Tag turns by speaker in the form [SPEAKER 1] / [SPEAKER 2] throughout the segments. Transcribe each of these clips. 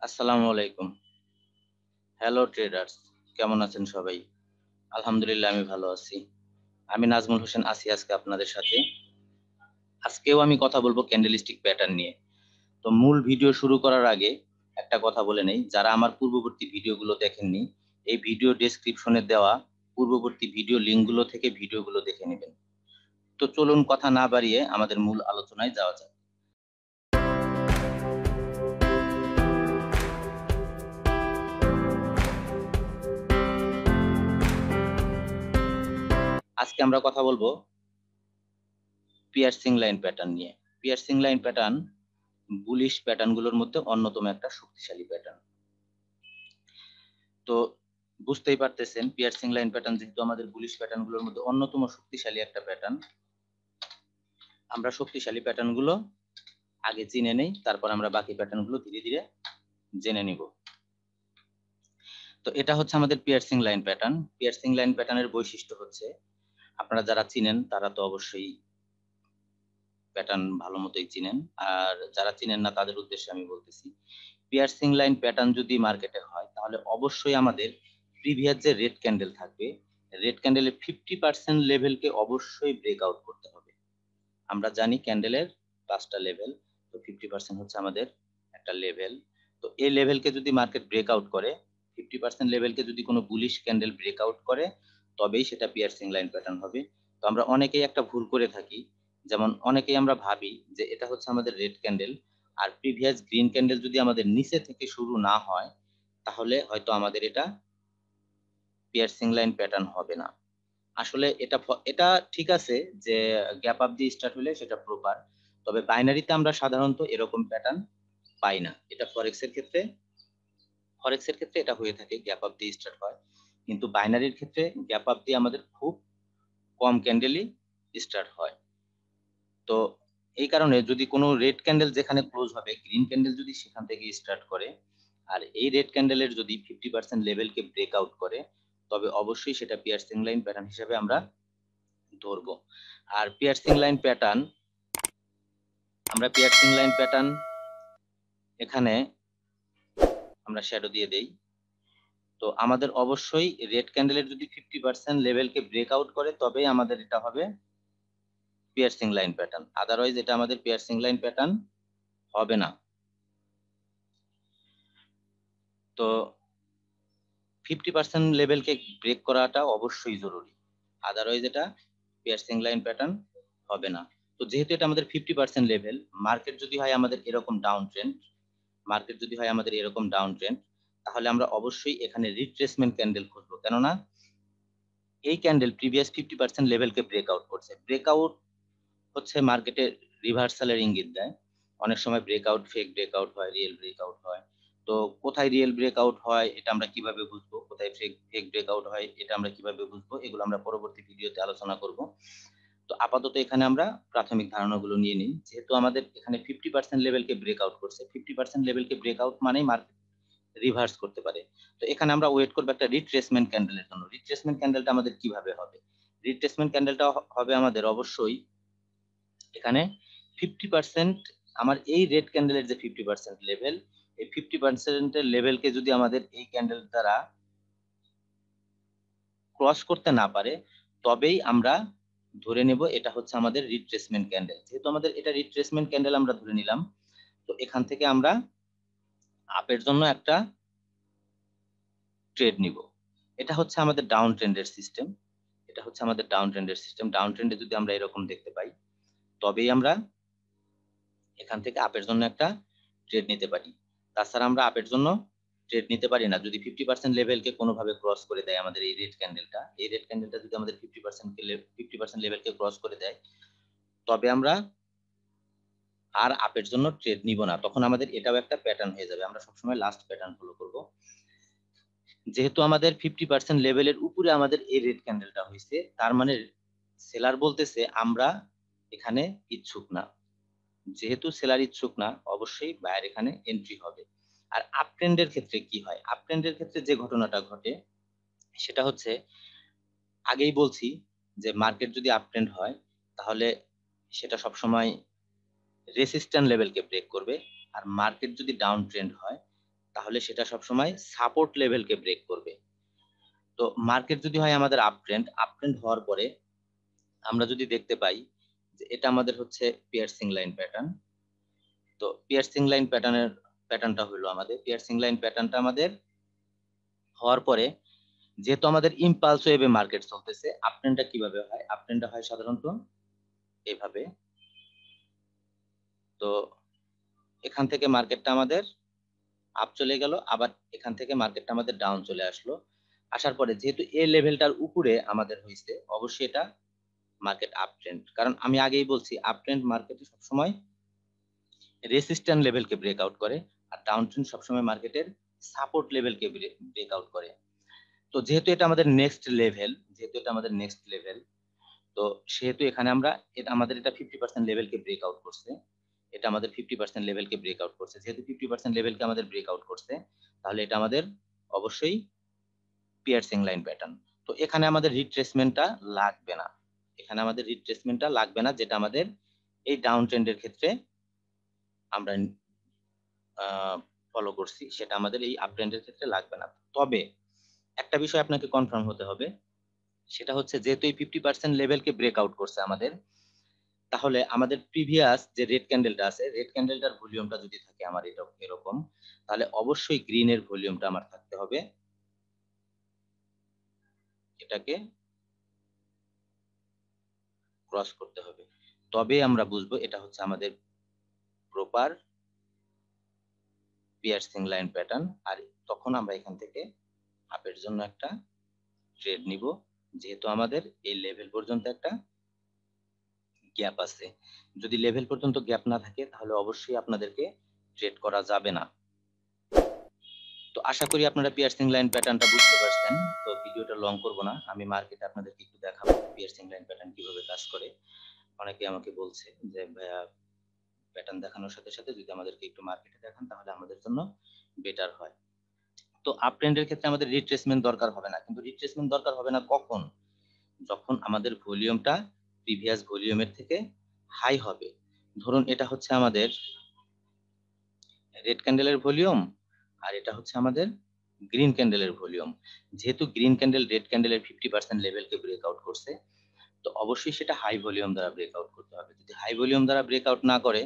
[SPEAKER 1] আসসালামু আলাইকুম। Hello traders, কেমন আছেন সবাই? আলহামদুলিল্লাহ আমি ভালো আছি। আমি নাজমুল হোসেন আছি আজকে আপনাদের সাথে। আজকেও আমি কথা বলব ক্যান্ডেলস্টিক প্যাটার্ন নিয়ে। তো মূল ভিডিও শুরু করার আগে একটা কথা বলে নেই, যারা আমার পূর্ববর্তী ভিডিওগুলো দেখেননি, এই ভিডিও ডেসক্রিপশনে দেওয়া পূর্ববর্তী ভিডিও লিঙ্কগুলো থেকে ভিডিওগুলো দেখে নেবেন। তো চলুন কথা না বাড়িয়ে আমাদের মূল আলোচনায় যাওয়া যাক। আজকে আমরা কথা বলবো পিয়ার্সিং লাইন প্যাটার্ন নিয়ে। পিয়ার্সিং লাইন প্যাটার্ন বুলিশ প্যাটার্নগুলোর মধ্যে অন্যতম একটা শক্তিশালী প্যাটার্ন। তো বুঝতেই পারতেছেন পিয়ার্সিং লাইন প্যাটার্ন যেহেতু আমাদের বুলিশ প্যাটার্নগুলোর মধ্যে অন্যতম শক্তিশালী একটা প্যাটার্ন, আমরা শক্তিশালী প্যাটার্নগুলো আগে চিনে নেই, তারপর আমরা বাকি প্যাটার্নগুলো ধীরে ধীরে জেনে নিব। তো এটা হচ্ছে আমাদের piercing line pattern. Piercing line প্যাটার্নের বৈশিষ্ট্য হচ্ছে, আপনারা যারা চিনেন তারা তো অবশ্যই প্যাটার্ন ভালো মতোই চিনেন, আর যারা চিনেন না তাদের উদ্দেশ্যে আমি বলতেছি, পিয়ার্সিং লাইন প্যাটার্ন যদি মার্কেটে হয় তাহলে অবশ্যই আমাদের প্রিভিয়াস যে রেড ক্যান্ডেল থাকবে, রেড ক্যান্ডেলের 50% লেভেলকে অবশ্যই ব্রেকআউট করতে হবে। আমরা জানি ক্যান্ডেলের 5টা লেভেল, তো 50% হচ্ছে আমাদের একটা লেভেল। তো এই লেভেলকে যদি মার্কেট ব্রেকআউট করে, 50% লেভেলকে যদি কোনো বুলিশ ক্যান্ডেল ব্রেকআউট করে, তবেই সেটা পিয়ার্সিং লাইন প্যাটার্ন হবে। তো আমরা অনেকেই একটা ভুল করে থাকি, যেমন অনেকেই আমরা ভাবি যে এটা হচ্ছে আমাদের রেড ক্যান্ডেল, আর প্রিভিয়াস গ্রিন ক্যান্ডেল যদি আমাদের নিচে থেকে শুরু না হয়, তাহলে হয়তো আমাদের এটা পিয়ার্সিং লাইন প্যাটার্ন হবে না। আসলে এটা ঠিক আছে যে গ্যাপ আপ দিয়ে স্টার্ট হলে সেটা প্রপার, তবে বাইনারিতে আমরা সাধারণত এরকম প্যাটার্ন পাই না। এটা ফরেক্সের ক্ষেত্রে এটা হয়ে থাকে, গ্যাপ আপ দিয়ে স্টার্ট হয়, কিন্তু বাইনারির ক্ষেত্রে গ্যাপ আপ দিয়ে আমাদের খুব কম ক্যান্ডেলই স্টার্ট হয়। তো এই কারণে যদি কোনো রেড ক্যান্ডেল যেখানে ক্লোজ হবে, গ্রিন ক্যান্ডেল যদি সেখান থেকে স্টার্ট করে, আর এই রেড ক্যান্ডেলের যদি 50% লেভেলকে ব্রেকআউট করে, তবে অবশ্যই সেটা পিয়ার্সিং লাইন প্যাটার্ন হিসেবে আমরা ধরবো। আর পিয়ার্সিং লাইন প্যাটার্ন এখানে আমরা শ্যাডো দিয়ে দেই। তো আমাদের অবশ্যই রেড ক্যান্ডেলের যদি 50% লেভেলকে ব্রেকআউট করে, তবেই আমাদের এটা হবে পিয়ার্সিং লাইন প্যাটার্ন, আদারওয়াইজ এটা আমাদের পিয়ার্সিং লাইন প্যাটার্ন হবে না। তো 50% লেভেলকে ব্রেক করাটা অবশ্যই জরুরি, আদারওয়াইজ এটা পিয়ার্সিং লাইন প্যাটার্ন হবে না। তো যেহেতু এটা আমাদের 50% লেভেল, মার্কেট যদি হয় আমাদের এরকম ডাউন ট্রেন্ড, তাহলে আমরা অবশ্যই এখানে রিট্রেসমেন্ট ক্যান্ডেল খুঁজবো, কেননা এই ক্যান্ডেল প্রিভিয়াস 50% লেভেলকে ব্রেকআউট করছে। ব্রেকআউট হচ্ছে মার্কেটে রিভার্সালের ইঙ্গিত দেয়। অনেক সময় ব্রেকআউট, ফেক ব্রেকআউট হয়, রিয়েল ব্রেকআউট হয়। তো কোথায় রিয়েল ব্রেকআউট হয় এটা আমরা কিভাবে বুঝবো, কোথায় ফেক ব্রেকআউট হয় এটা আমরা কিভাবে বুঝবো, এগুলো আমরা পরবর্তী ভিডিওতে আলোচনা করব। তো আপাতত এখানে আমরা প্রাথমিক ধারণাগুলো নিয়ে নিই। যেহেতু আমাদের এখানে 50% লেভেলকে ব্রেকআউট করছে, 50% লেভেলকে ব্রেকআউট মানেই মার্কেট রিভার্স করতে পারে। তো এখানে আমরা ওয়েট করবো একটা রিট্রেসমেন্ট ক্যান্ডেলের জন্য। রিট্রেসমেন্ট ক্যান্ডেলটা আমাদের কিভাবে হবে? রিট্রেসমেন্ট ক্যান্ডেলটা হবে আমাদের অবশ্যই এখানে 50%, আমার এই রেড ক্যান্ডেলের যে 50% লেভেল, এই 50% এর লেভেলকে যদি আমাদের এই ক্যান্ডেল দ্বারা ক্রস করতে না পারে, তবেই আমরা ধরে নেব এটা হচ্ছে আমাদের রিট্রেসমেন্ট ক্যান্ডেল। যেহেতু আমাদের এটা রিট্রেসমেন্ট ক্যান্ডেল আমরা ধরে নিলাম, তো এখান থেকে আমরা আপের জন্য একটা ট্রেড নিব। এটা হচ্ছে আমাদের ডাউন ট্রেন্ডের সিস্টেম। ডাউন ট্রেন্ডে যদি আমরা এরকম দেখতে পাই, তবেই আমরা এখান থেকে আপের জন্য একটা ট্রেড নিতে পারি। তাছাড়া আমরা আপের জন্য ট্রেড নিতে পারি না যদি 50% লেভেলকে কোনোভাবে ক্রস করে দেয় আমাদের এই রেড ক্যান্ডেলটা যদি আমাদের 50% লেভেলকে ক্রস করে দেয়, তবে আমরা আর আপের জন্য ট্রেড নিব না। তখন আমাদের এটাও একটা প্যাটার্ন হয়ে যাবে। আমরা সবসময় লাস্ট প্যাটার্ন ফলো করব। যেহেতু আমাদের 50% লেভেলের উপরে আমাদের এই রেড ক্যান্ডেলটা হয়েছে, তার মানে সেলার বলতেছে আমরা এখানে ইচ্ছুক না। যেহেতু সেলার ইচ্ছুক না, অবশ্যই বায়ার এখানে এন্ট্রি হবে। আর আপ ট্রেন্ডের ক্ষেত্রে কি হয়? আপ ট্রেন্ডের ক্ষেত্রে যে ঘটনাটা ঘটে সেটা হচ্ছে, আগেই বলছি যে মার্কেট যদি আপ ট্রেন্ড হয় তাহলে সেটা সবসময় রেসিস্ট্যান্ট লেভেলকে ব্রেক করবে, আর মার্কেট যদি ডাউন ট্রেন্ড হয় তাহলে সেটা সবসময় সাপোর্ট লেভেলকে ব্রেক করবে। তো মার্কেট যদি হয় আমাদের আপ ট্রেন্ড হওয়ার পরে আমরা যদি দেখতে পাই যে এটা আমাদের হচ্ছে পিয়ার্সিং লাইন প্যাটার্ন। তো পিয়ার্সিং লাইন প্যাটার্নটা হলো আমাদের পিয়ার্সিং লাইন প্যাটার্নটা আমাদের হওয়ার পরে যেহেতু আমাদের ইম্পালস ওয়েভে মার্কেট চলতেছে, আপ ট্রেন্ডটা কিভাবে হয়? আপ ট্রেন্ডটা হয় সাধারণত এভাবে। তো এখান থেকে মার্কেটটা আমাদের আপ চলে গেল, আবার এখান থেকে মার্কেটটা আমাদের ডাউন চলে আসলো। আসার পরে যেহেতু এই লেভেলটার উপরে আমাদের হইছে, অবশ্যই এটা মার্কেট আপ ট্রেন্ড। কারণ আমি আগেই বলছি আপ ট্রেন্ড মার্কেটে সবসময় রেসিস্ট্যান্ট লেভেলকে ব্রেকআউট করে, আর ডাউন ট্রেন্ড সবসময় মার্কেটের সাপোর্ট লেভেলকে ব্রেকআউট করে। তো যেহেতু এটা আমাদের নেক্সট লেভেল, তো সেহেতু এখানে আমরা আমাদের এটা 50% লেভেলকে ব্রেকআউট করছে। এটা আমাদের 50% লেভেলকে ব্রেকআউট করছে। যেহেতু 50% লেভেলকে আমাদের ব্রেকআউট করছে, তাহলে এটা আমাদের অবশ্যই পিয়ার্সিং লাইন প্যাটার্ন। তো এখানে আমাদের রিট্রেসমেন্টটা লাগবে না। যেটা আমাদের এই ডাউন ট্রেন্ডের ক্ষেত্রে আমরা ফলো করছি, সেটা আমাদের এই আপ ট্রেন্ডের ক্ষেত্রে লাগবে না। তবে একটা বিষয় আপনাকে কনফার্ম হতে হবে, সেটা হচ্ছে যেহেতু এই 50% লেভেলকে ব্রেকআউট করছে আমাদের, তাহলে আমাদের প্রিভিয়াস যে রেড ক্যান্ডেলটা আছে, রেড ক্যান্ডেলটার ভলিউমটা যদি থাকে আমার এটা এরকম, তাহলে অবশ্যই গ্রিনের ভলিউমটা আমার থাকতে হবে। এটাকে ক্রস করতে হবে, তবে আমরা বুঝবো এটা হচ্ছে আমাদের প্রপার পিয়ার্সিং লাইন প্যাটার্ন। আর তখন আমরা এখান থেকে আপের জন্য একটা ট্রেড নিব, যেহেতু আমাদের এই লেভেল পর্যন্ত একটা গ্যাপ আছে। যদি লেভেল পর্যন্ত গ্যাপ না থাকে তাহলে অবশ্যই আপনাদেরকে ট্রেড করা যাবে না। তো আশা করি আপনারা পিয়ার্সিং লাইন প্যাটার্নটা বুঝতে পারছেন। তো ভিডিওটা লং করব না, আমি মার্কেটে আপনাদেরকে একটু দেখাবো পিয়ার্সিং লাইন প্যাটার্ন কিভাবে কাজ করে। অনেকে আমাকে বলছে যে ভাইয়া প্যাটার্ন দেখানোর সাথে সাথে যদি আমাদেরকে একটু মার্কেটে দেখান তাহলে আমাদের জন্য বেটার হয়। তো আপ ট্রেন্ডের ক্ষেত্রে আমাদের রিট্রেসমেন্ট দরকার হবে না, কিন্তু রিট্রেসমেন্ট দরকার হবে না কখন? যখন আমাদের ভলিউমটা প্রিভিয়াস ভলিউমের থেকে হাই হবে। ধরুন এটা হচ্ছে আমাদের রেড ক্যান্ডেলের ভলিউম, আর এটা হচ্ছে আমাদের গ্রিন ক্যান্ডেলের ভলিউম। যেহেতু গ্রিন ক্যান্ডেল রেড ক্যান্ডেলের 50% লেভেলকে ব্রেকআউট করছে, তো অবশ্যই সেটা হাই ভলিউম দ্বারা ব্রেকআউট করতে হবে। যদি হাই ভলিউম দ্বারা ব্রেকআউট না করে,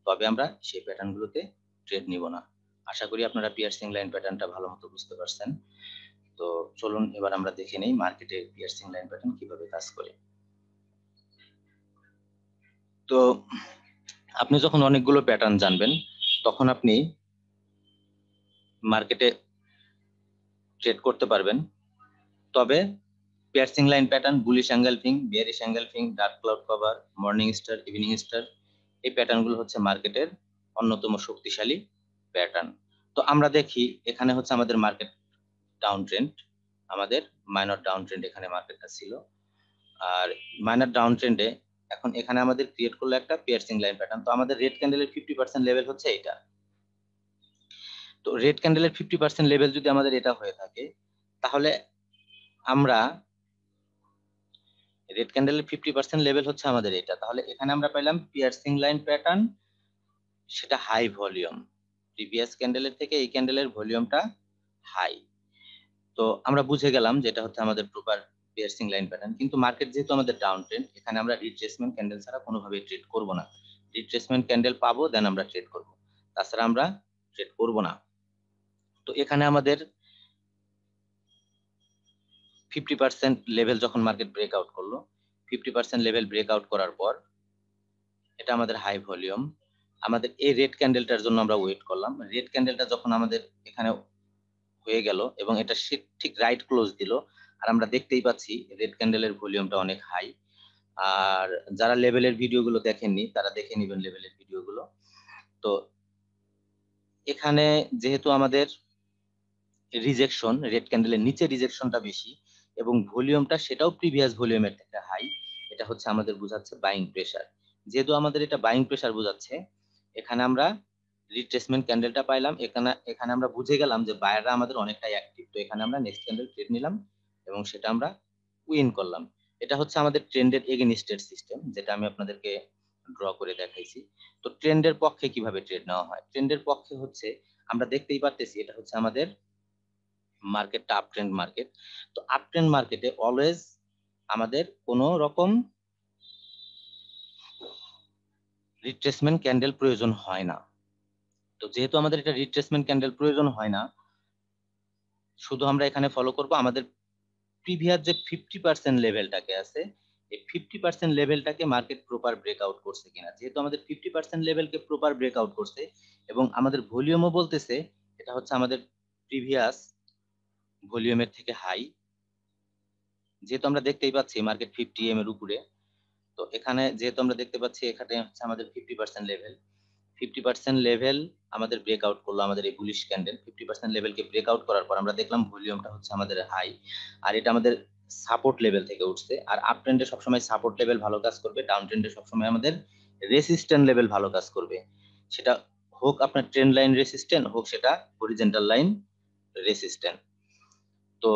[SPEAKER 1] তবে আমরা সেই প্যাটার্নগুলোতে ট্রেড নিব না। আশা করি আপনারা পিয়ার্সিং লাইন প্যাটার্নটা ভালো মতো বুঝতে পারছেন। তো চলুন এবার আমরা দেখে নেই মার্কেটে পিয়ার্সিং লাইন প্যাটার্ন কিভাবে কাজ করে। তো আপনি যখন অনেকগুলো প্যাটার্ন জানবেন, তখন আপনি মার্কেটে ট্রেড করতে পারবেন। তবে piercing line pattern, bullish engulfing, bearish engulfing, dark cloud cover, morning star, evening star, এই প্যাটার্নগুলো হচ্ছে মার্কেটের অন্যতম শক্তিশালী প্যাটার্ন। তো আমরা দেখি এখানে হচ্ছে আমাদের মার্কেট ডাউন ট্রেন্ড, আমাদের মাইনর ডাউন ট্রেন্ড এখানে মার্কেটটা ছিল। আর মাইনর ডাউন ট্রেন্ডে এখন এখানে আমাদের ক্রিয়েট করলো একটা পিয়ার্সিং লাইন প্যাটার্ন। তো আমাদের রেড ক্যান্ডেলের 50% লেভেল হচ্ছে এটা। তো রেড ক্যান্ডেলের 50% লেভেল যদি আমাদের এটা হয়ে থাকে, তাহলে আমরা রেড ক্যান্ডেলের 50% লেভেল হচ্ছে আমাদের এটা, তাহলে এখানে আমরা পাইলাম পিয়ার্সিং লাইন প্যাটার্ন, সেটা হাই ভলিউম। প্রিভিয়াস ক্যান্ডেলের থেকে এই ক্যান্ডেলের ভলিউমটা হাই। তো আমরা বুঝে গেলাম যে এটা হচ্ছে আমাদের প্রপার পিয়ার্সিং লাইন প্যাটার্ন। কিন্তু মার্কেট যেহেতু আমাদের ডাউন ট্রেন্ড, এখানে আমরা রিট্রেসমেন্ট ক্যান্ডেল ছাড়া কোনোভাবেই ট্রেড করব না। রিট্রেসমেন্ট ক্যান্ডেল পাবো, দেন আমরা ট্রেড করব, তাছাড়া আমরা ট্রেড করব না। তো এখানে আমাদের 50% লেভেল যখন মার্কেট ব্রেকআউট করলো, 50% লেভেল ব্রেকআউট করার পর এটা আমাদের হাই ভলিউম। আমাদের এই রেড ক্যান্ডেলটার জন্য আমরা ওয়েট করলাম। রেড ক্যান্ডেলটা যখন আমাদের এখানে হয়ে গেল এবং এটা ঠিক রাইট ক্লোজ দিল, আর আমরা দেখতেই পাচ্ছি রেড ক্যান্ডেলের ভলিউমটা অনেক হাই। আর যারা লেভেলের ভিডিওগুলো দেখেননি তারা দেখে নেবেন লেভেলের ভিডিওগুলো। তো এখানে যেহেতু আমাদের রিজেকশন, রেড ক্যান্ডেলের নিচে রিজেকশনটা বেশি এবং ভলিউমটা সেটাও প্রিভিয়াস ভলিউমের থেকে হাই, এটা হচ্ছে আমাদের বোঝাচ্ছে বাইং প্রেসার। যেহেতু আমাদের এটা বাইং প্রেসার বোঝাচ্ছে, এখানে আমরা রিট্রেসমেন্ট ক্যান্ডেলটা পাইলাম। এখানে আমরা বুঝে গেলাম যে বায়াররা আমাদের অনেকটাই অ্যাক্টিভ। তো এখানে আমরা নেক্সট ক্যান্ডেল ট্রেড নিলাম এবং সেটা আমরা উইন করলাম। এটা হচ্ছে আমাদের ট্রেন্ডের এগেইনস্টেড সিস্টেম, যেটা আমি আপনাদেরকে ড্র করে দেখাইছি। তো ট্রেন্ডের পক্ষে কিভাবে ট্রেড নেওয়া হয়? ট্রেন্ডের পক্ষে হচ্ছে আমরা দেখতেই পারতেছি এটা হচ্ছে আমাদের মার্কেটটা আপ ট্রেন্ড মার্কেট। তো আপ ট্রেন্ড মার্কেটে অলওয়েজ আমাদের কোনো রকম রিট্রেসমেন্ট ক্যান্ডেল প্রয়োজন হয় না। তো যেহেতু আমাদের এটা রিট্রেসমেন্ট ক্যান্ডেল প্রয়োজন হয় না, শুধু আমরা এখানে ফলো করব আমাদের প্রিভিয়াস যে 50% লেভেলটাকে আছে, এই 50% লেভেলটাকে মার্কেট প্রপার ব্রেকআউট করছে কিনা। যেহেতু আমাদের 50% লেভেলকে প্রপার ব্রেকআউট করছে এবং আমাদের ভলিউমও বলতেছে এটা হচ্ছে আমাদের প্রিভিয়াস ভলিউমের থেকে হাই, যেহেতু আমরা দেখতেই পাচ্ছি মার্কেট 50 এর উপরে। তো এখানে যেহেতু আমরা দেখতে পাচ্ছি এখানে হচ্ছে আমাদের 50% লেভেল, 50% লেভেল আমাদের ব্রেকআউট করলো আমাদের এই বুলিশ ক্যান্ডেল। 50% লেভেলকে ব্রেকআউট করার পর আমরা দেখলাম ভলিউমটা হচ্ছে আমাদের হাই, আর এটা আমাদের সাপোর্ট লেভেল থেকে উঠছে। আর আপ ট্রেন্ডে সবসময় সাপোর্ট লেভেল ভালো কাজ করবে, ডাউন ট্রেন্ডে সবসময় আমাদের রেসিস্ট্যান্ট লেভেল ভালো কাজ করবে। সেটা হোক আপনার ট্রেন্ড লাইন রেসিস্ট্যান্ট, হোক সেটা হরিজেন্টাল লাইন রেসিস্ট্যান্ট। তো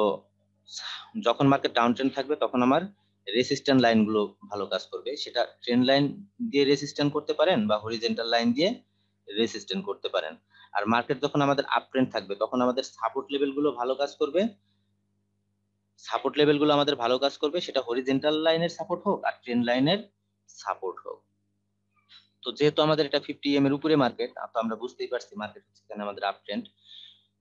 [SPEAKER 1] যখন মার্কেট ডাউন ট্রেন্ড থাকবে তখন আমার রেসিস্ট্যান্ট লাইনগুলো ভালো কাজ করবে, সেটা ট্রেন্ড লাইন দিয়ে রেসিস্ট্যান্ট করতে পারেন বা হরিজেন্টাল লাইন দিয়ে রেসিস্ট্যান্ট করতে পারেন। আর মার্কেট যখন আমাদের আপ ট্রেন্ড থাকবে তখন আমাদের সাপোর্ট লেভেলগুলো ভালো কাজ করবে। সাপোর্ট লেভেলগুলো আমাদের ভালো কাজ করবে, সেটা হরিজেন্টাল লাইনের সাপোর্ট হোক আর ট্রেন্ড লাইনের সাপোর্ট হোক। তো যেহেতু আমাদের এটা 50 এর উপরে মার্কেট, তো আমরা বুঝতেই পারছি মার্কেট হচ্ছে এখানে আমাদের আপ ট্রেন্ড।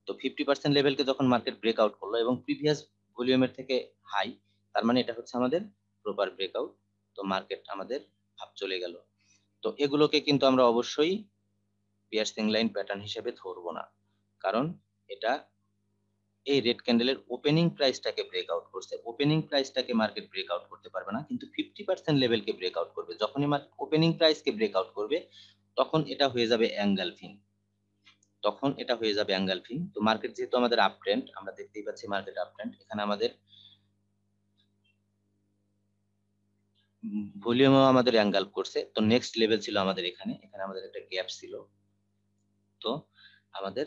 [SPEAKER 1] তো 50% লেভেলকে যখন মার্কেট ব্রেকআউট করলো এবং প্রিভিয়াস ভলিউমের থেকে হাই, তার মানে এটা হচ্ছে আমাদের প্রপার ব্রেকআউট। তো মার্কেট আমাদের আপ চলে গেল। তো এগুলোকে কিন্তু আমরা অবশ্যই পিয়ার্সিং লাইন প্যাটার্ন হিসেবে ধরবো না, কারণ এটা এই রেড ক্যান্ডেলের ওপেনিং প্রাইসটাকে ব্রেকআউট করছে। ওপেনিং প্রাইসটাকে মার্কেট ব্রেকআউট করতে পারবে না, কিন্তু 50% লেভেলকে ব্রেকআউট করবে। যখনই মার্কেট ওপেনিং প্রাইসকে ব্রেকআউট করবে তখন এটা হয়ে যাবে অ্যাঙ্গেলফিন, তখন এটা হয়ে যাবে অ্যাঙ্গেলফিন। তো মার্কেট যেহেতু আমাদের আপ ট্রেন্ড, আমরা দেখতেই পাচ্ছি মার্কেট আপ ট্রেন্ড, এখানে আমাদের ভলিউমও আমাদের অ্যাঙ্গেল করছে। তো নেক্সট লেভেল ছিল আমাদের এখানে, এখানে আমাদের একটা গ্যাপ ছিল। তো আমাদের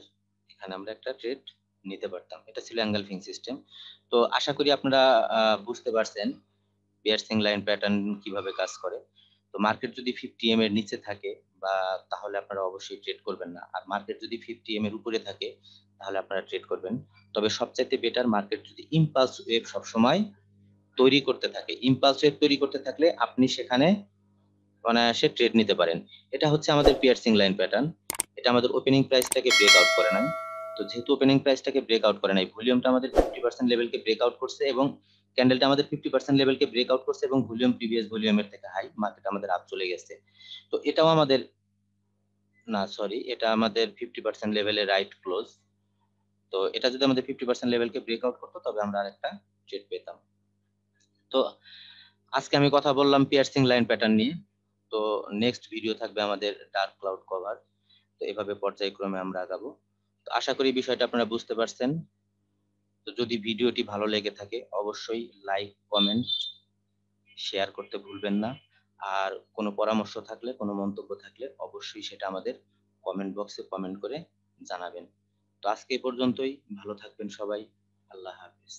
[SPEAKER 1] এখানে আমরা একটা ট্রেড নিতে পারতাম, এটা ছিল অ্যাঙ্গেলফিং সিস্টেম। তো আশা করি আপনারা বুঝতে পারছেন পিয়ার্সিং লাইন প্যাটার্ন কিভাবে কাজ করে। তো মার্কেট যদি 50 এর নিচে থাকে বা তাহলে আপনারা অবশ্যই ট্রেড করবেন না, আর মার্কেট যদি 50 এর উপরে থাকে তাহলে আপনারা ট্রেড করবেন। তবে সবচাইতে বেটার মার্কেট যদি ইম্পালস ওয়েভ সবসময় তৈরি করতে থাকে, ইম্পালস ওয়েভ তৈরি করতে থাকলে আপনি সেখানে অনায়াসে ট্রেড নিতে পারেন। এটা হচ্ছে আমাদের পিয়ার্সিং লাইন প্যাটার্ন। এটা আমাদের ওপেনিং প্রাইসটাকে ব্রেকআউট করে নাই। তো যেহেতু ওপেনিং প্রাইসটাকে ব্রেকআউট করে নাই, ভলিউমটা আমাদের 50% লেভেলকে ব্রেকআউট করছে এবং ক্যান্ডেলটা আমাদের 50% লেভেলকে ব্রেকআউট করছে এবং ভলিউম প্রিভিয়াস ভলিউমের থেকে হাই, মার্কেট আমাদের আপ চলে গেছে। তো এটাও আমাদের, না সরি, এটা আমাদের 50% লেভেলে রাইট ক্লোজ। তো এটা যদি আমাদের 50% লেভেলকে ব্রেকআউট করতো তবে আমরা আরেকটা ট্রেড পেতাম। তো আজকে আমি কথা বললাম পিয়ার্সিং লাইন প্যাটার্ন নিয়ে। তো নেক্সট ভিডিও থাকবে আমাদের ডার্ক ক্লাউড কভার। তো এভাবে পর্যায়ক্রমে আমরা আগাবো। তো আশা করি বিষয়টা আপনারা বুঝতে পারছেন। তো যদি ভিডিওটি ভালো লেগে থাকে অবশ্যই লাইক, কমেন্ট, শেয়ার করতে ভুলবেন না। আর কোনো পরামর্শ থাকলে, কোনো মন্তব্য থাকলে অবশ্যই সেটা আমাদের কমেন্ট বক্সে কমেন্ট করে জানাবেন। তো আজকে এই পর্যন্তই। ভালো থাকবেন সবাই। আল্লাহ হাফেজ।